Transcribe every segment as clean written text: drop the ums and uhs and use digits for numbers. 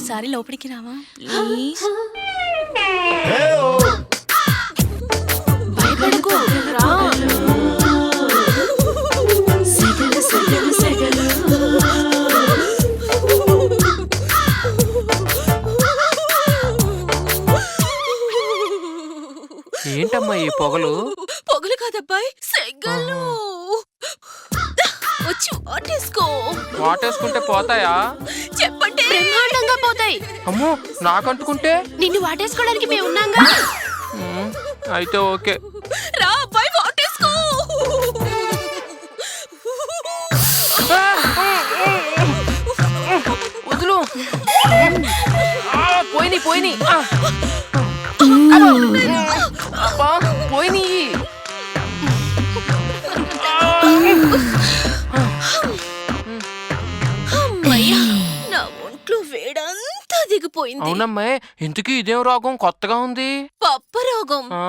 ఓసారి లోపలికి రావా ప్లీజ్? భయపడకు రా. ఏంటమ్మా ఈ పొగలు? పొగలు కాదబ్బాయి, సెగలు. వచ్చి వాటేసుకో. వాటేసుకుంటే పోతాయా? చెప్పండి. బ్రహ్మాండంగా పోతాయి. అమ్మో, నాకంటుకుంటే? నిన్ను వాటేసుకోవడానికి మేము ఉన్నాంగా. అయితే ఓకే. రా అబ్బాయి, వాటేసుకో. వదులు. పోయినాయి పోయినాయి పోయినాయి. అమ్మయ్యా, నా ఒంట్లో వేడంతా దిగిపోయింది. అవునమ్మా, ఇంతకీ ఇదేం రోగం కొత్తగా ఉంది? పప్ప రోగం. ఆ,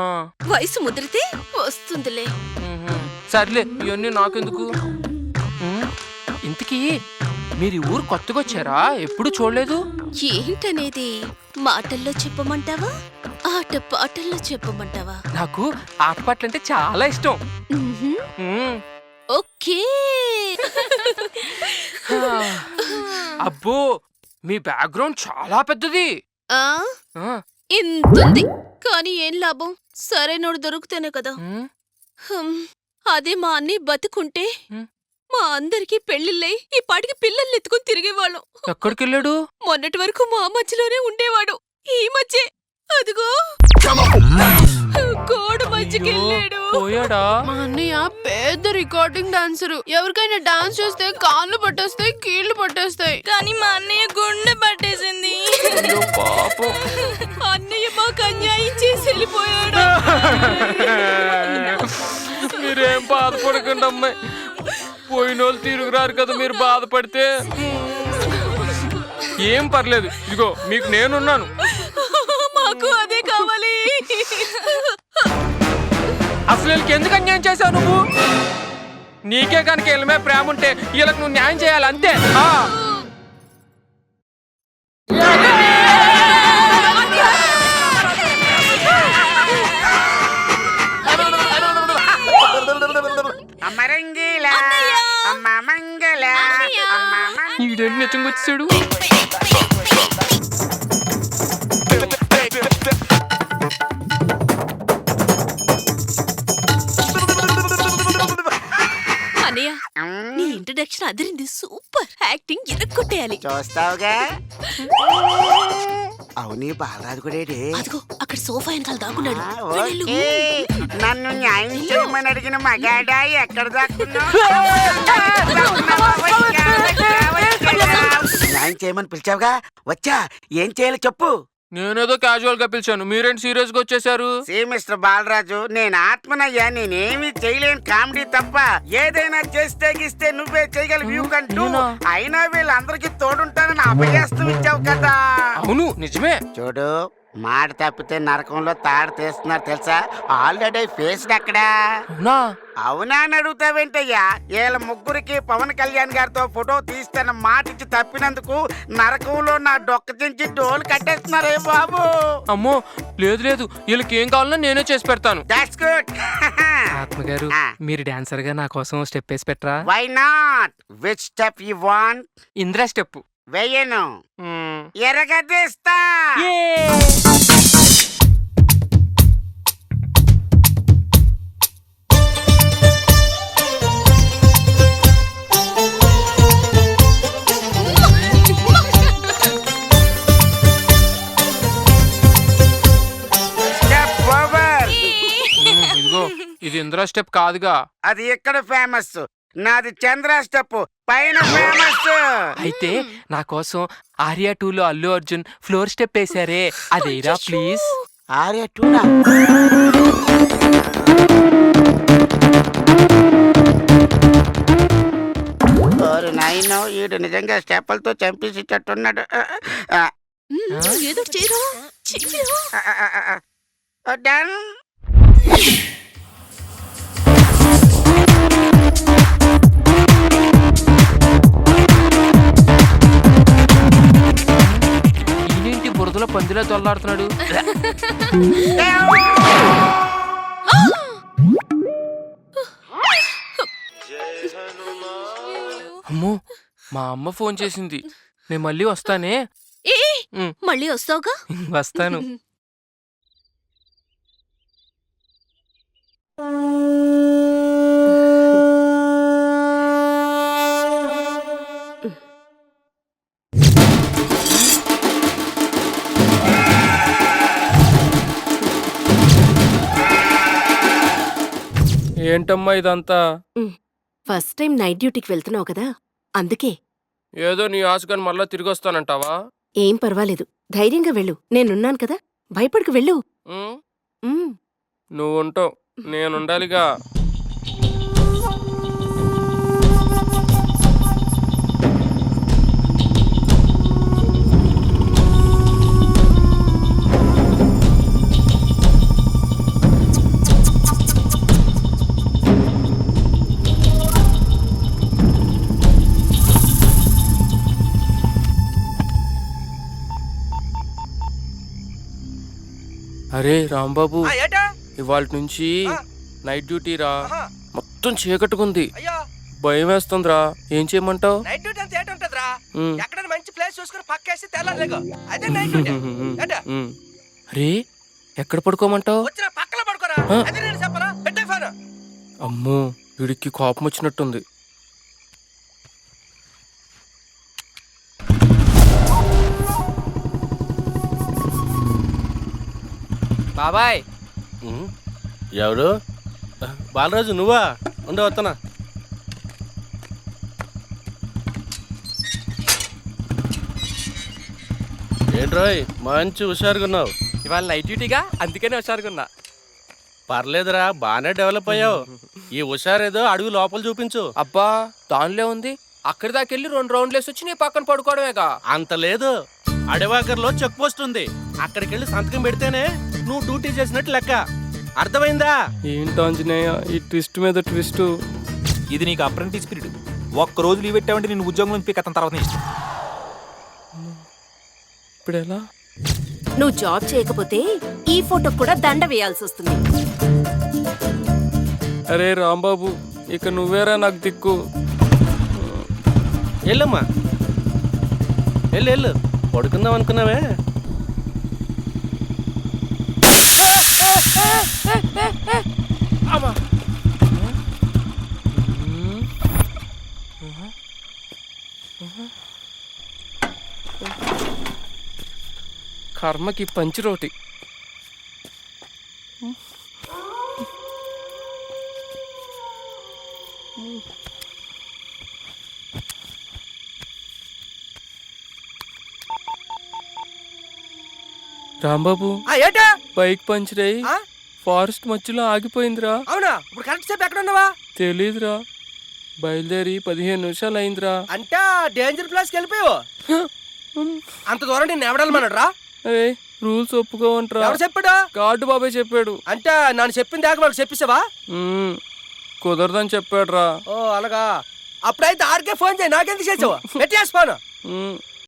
వయసు ముదిరితే వస్తుందిలే. సర్లే, ఇవన్నీ నాకెందుకు. ఇంతకీ మీరు ఈ ఊరు కొత్తగా వచ్చారా? ఎప్పుడు చూడలేదు. ఏంటనేది మాటల్లో చెప్పమంటావా, ఆట పాటల్లో చెప్పమంటావా? నాకు ఆటపాటలు అంటే చాలా ఇష్టం. ఓకే. అబ్బో, మీ బ్యాక్గ్రౌండ్ చాలా పెద్దది. ఆ ఆ, ఇంతుంది, కానీ ఏం లాభం? సరైనోడు దొరుకుతేనే కదా. ఉమ్, అదే మా అన్నయ్య బతుకుంటే ఉమ్. మా అందరికి పెళ్లిళ్ళై ఈ పాటికి పిల్లల్ని ఎత్తుకుని తిరిగేవాళ్ళం. ఎక్కడికి వెళ్ళాడు? మొన్నటి వరకు మా మధ్యలోనే ఉండేవాడు. ఈ మధ్య అదిగో గోడ మధ్యకెళ్ళాడు. పోయాడా? మా అన్నయ్య పెద్ద రికార్డింగ్ డాన్సరు. ఎవరికైనా డాన్స్ చూస్తే కాళ్ళు పట్టేస్తాయి, కీళ్లు పట్టేస్తాయి. కానీ మా అన్నయ్య గుండె పట్టేసింది. అయ్యో పాపం. అన్నయ్య మాకు అన్యాయం చేసి వెళ్ళిపోయాడు. మీరేం బాధపడకండి అమ్మాయి, పోయిన వాళ్ళు తిరుగురారు కదా. మీరు బాధపడితే ఏం పర్లేదు. ఇదిగో మీకు నేనున్నాను. మాకు అదే కావాలి. అసలు వీళ్ళకి ఎందుకు అన్యాయం చేశావు నువ్వు? నీకే కనుక వీళ్ళ మీద ప్రేమ ఉంటే వీళ్ళకి నువ్వు న్యాయం చేయాలి, అంతే. ఈడేంటి నిజంగా వచ్చాడు? అన్నయ్య, నీ ఇంట్రడక్షన్ అదిరింది. సూపర్ యాక్టింగ్, ఎరక్కొట్టేయాలి. చూస్తావుగా. అవునీ బాలరాజు కూడా అదిగో అక్కడ సోఫా వెనకాల దాక్కున్నాడు. నన్ను న్యాయం చేయమని అడిగిన మగాడా ఎక్కడ దాక్కున్నావు? న్యాయం చేయమని పిలిచావుగా, వచ్చా. ఏం చేయాలి చెప్పు. నేనేదో క్యాజువల్ గా పిలిచాను, మీరేంటి సీరియస్ గా వచ్చేసారు? సి మిస్టర్ బాలరాజు, నేను ఆత్మనయ్యా. నేనేమి చేయలేను కామెడీ తప్ప. ఏదైనా చేస్తే గిస్తే నువ్వే చేయగలవు, యూ కెన్ డు. అయినా వీళ్ళందరికీ తోడుంటానని అభయాస్తం ఇచ్చావు కదా. అవును, నిజమే. చూడు, మాట తప్పితే నరకంలో తాడు తీస్తున్నారు తెలుసా. ఆల్రెడీ ఫేస్డ్ అక్కడా. అవునా? అవునా అని అడుగుతావేంటయ్యా? వీళ్ళ ముగ్గురికి పవన్ కళ్యాణ్ గారితో ఫోటో తీస్తాన మాట ఇచ్చి తప్పినందుకు నరకంలో నా డొక్క చించి డోలు కట్టేస్తున్నారే బాబు. అమ్మో, లేదు లేదు, వీళ్ళకి ఏం కావాలన్నా నేనే చేసి పెడతాను. That's good. ఆత్మగారు, మీరు డాన్సర్ గా నా కోసం స్టెప్ వేసి పెట్టరా? Why not? Which step you want? Indra step. వెయ్యను, ఎరగదీస్తా. ఇదిగో, ఇది ఇంద్రా స్టెప్ కాదుగా. అది ఎక్కడ ఫేమస్? నాది చంద్ర స్టెప్, పైన ఫేమస్. అయితే నా కోసం ఆర్యా 2 లో అల్లు అర్జున్ ఫ్లోర్ స్టెప్ వేసారే, అదేరా ప్లీజ్. ఆర్యా 2 నా? నాయన, ఈడు నిజంగా స్టెప్పులతో చంపేసేటట్టున్నాడు. ఏదో చేయరా. డన్. పందిలా తొల్లాడుతున్నాడు. అమ్మో, మా అమ్మ ఫోన్ చేసింది. నేను మళ్ళీ వస్తానే. మళ్ళీ వస్తావుగా? వస్తాను. ఏంటమ్మా ఇదంతా? ఫస్ట్ టైం నైట్ డ్యూటీకి వెళ్తున్నావు కదా, అందుకే. ఏదో నీ ఆశగాని మళ్ళా తిరిగి వస్తానంటావా? ఏం పర్వాలేదు, ధైర్యంగా వెళ్ళు, నేనున్నాను కదా, భయపడకు వెళ్ళు. ఉమ్. నువ్వు ఉంటావు, నేనుండాలిగా. అరే రాంబాబు, ఇవాళ నుంచి నైట్ డ్యూటీ రా. మొత్తం చీకట్టుకుంది, భయం వేస్తుందిరా. ఏం చేయమంటావు? నైట్ డ్యూటీ అంతా ఏంటంటదిరా? ఎక్కడ మంచి ప్లేస్ చూసుకుని పక్కేసి తెల్లారలేగో, అదే నైట్ డ్యూటీ. అరే ఎక్కడ పడుకోమంటావు? వచ్చిన పక్కన పడుకోరా, అదే నేను చెప్పరా. పెట్టే ఫోన్. అమ్మో, వీడికి కోపం వచ్చినట్టుంది. బాబాయ్. ఎవరు? బాలరాజు నువ్వా? ఉండే వస్తానా. ఏంట్రోయ్ మంచి హుషారుగా ఉన్నావు. ఇవాళ నైట్ డ్యూటీగా, అందుకనే హుషారుకున్నా. పర్లేదురా, బాగానే డెవలప్ అయ్యావు. ఈ హుషారేదో అడుగు లోపల చూపించు. అబ్బా దానిలో ఉంది, అక్కడి దాకెళ్ళి 2 రౌండ్లు వేసి వచ్చి నీ పక్కన పడుకోవడమేగా. అంత లేదు, అడవాకర్లో చెక్ పోస్ట్ ఉంది, అక్కడికి వెళ్ళి సంతకం పెడితేనే నువ్వు డ్యూటీ చేసినట్టు లెక్క. అర్థమైందా? ఏంటో ఆంజనేయ, ఈ ట్విస్ట్ మీద ట్విస్ట్. ఇది నీకు అప్రెంటిస్ పీరియడ్. ఒక్కరోజు లీవ్ పెట్టావంటే నేను ఉద్యోగం నుంచి పిక్ అతని తర్వాత నీ ఇష్టం. ఇప్పుడు ఎలా? నువ్వు జాబ్ చేయకపోతే ఈ ఫోటో కూడా దండ వేయాల్సి వస్తుంది. అరే రాంబాబు, ఇక నువ్వేరా నాకు దిక్కు. వెళ్ళమ్మా, వెళ్ళు పడుకుందాం అనుకున్నావే. కర్మకి పంచి రోటి. రాంబాబు, ఏంటా? బైక్ పంచర్ అయ్యి ఫారెస్ట్ మధ్యలో ఆగిపోయిందిరా. అవునా? ఇప్పుడు కరెక్ట్ సేపు ఎక్కడ ఉన్నావా? తెలీదురా, బయలుదేరి 15 నిమిషాలు అయిందిరా. అంటే డేంజర్ ప్లేస్కి వెళ్ళిపోయావు. అంత దూరం నేను ఎవడాలమన్నాడు? అరే రూల్స్ ఒప్పుకోవంటరా. ఎవరు చెప్పాడు? గార్డు బాబాయ్ చెప్పాడు. అంటే నన్ను చెప్పింది దాకా వాళ్ళకి చెప్పేసావా? కుదరదని చెప్పాడు రా. ఓ అలాగా. అప్పుడైతే ఆర్కే ఫోన్ చేయి, నాకెందుకు చేసావు? పెట్టేసి ఫోన్.